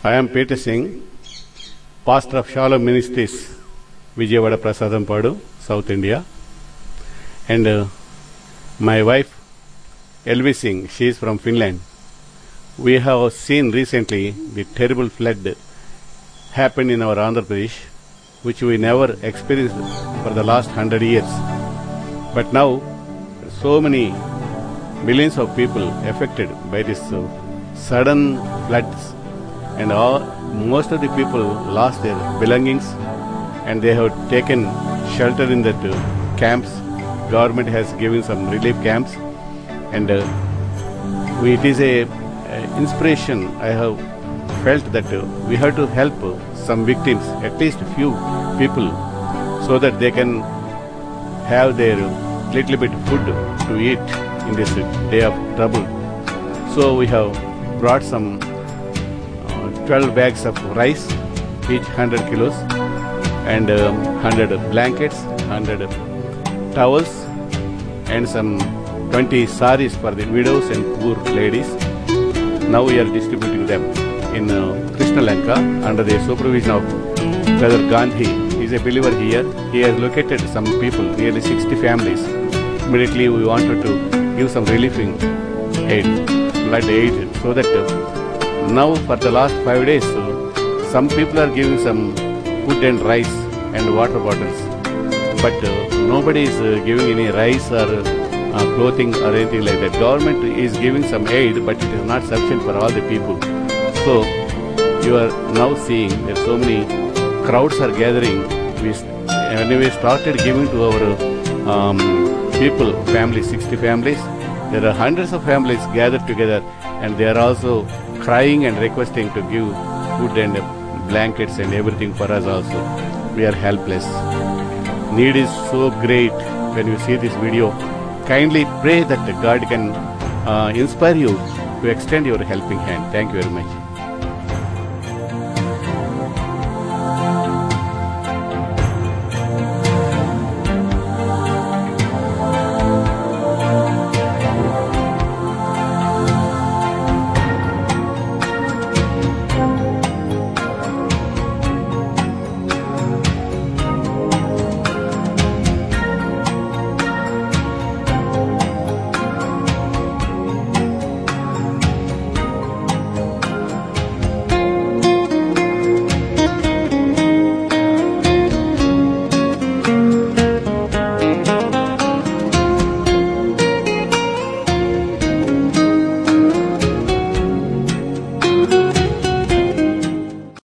I am Peter Singh, pastor of Shalom Ministries, Vijayawad, Padu, South India. And my wife, Elvi Singh, she is from Finland. We have seen recently the terrible flood happened in our Andhra Pradesh, which we never experienced for the last 100 years. But now, so many millions of people affected by this sudden floods, and most of the people lost their belongings, and they have taken shelter in that camps. Government has given some relief camps, and it is a inspiration. I have felt that we have to help some victims, at least a few people, so that they can have their little bit food to eat in this day of trouble. So we have brought some 12 bags of rice, each 100 kilos, and 100 blankets, 100 towels, and some 20 saris for the widows and poor ladies. Now we are distributing them in Krishna Lanka under the supervision of Brother Gandhi. He is a believer here. He has located some people, nearly 60 families. Immediately we wanted to give some relieving aid, blood aid, so that now for the last 5 days, some people are giving some food and rice and water bottles, but nobody is giving any rice or clothing or anything like that. Government is giving some aid, but it is not sufficient for all the people. So you are now seeing that so many crowds are gathering. When we started giving to our people, families, 60 families, there are hundreds of families gathered together, and they are also crying and requesting to give food and blankets and everything for us also. We are helpless. Need is so great. When you see this video, kindly pray that God can inspire you to extend your helping hand. Thank you very much.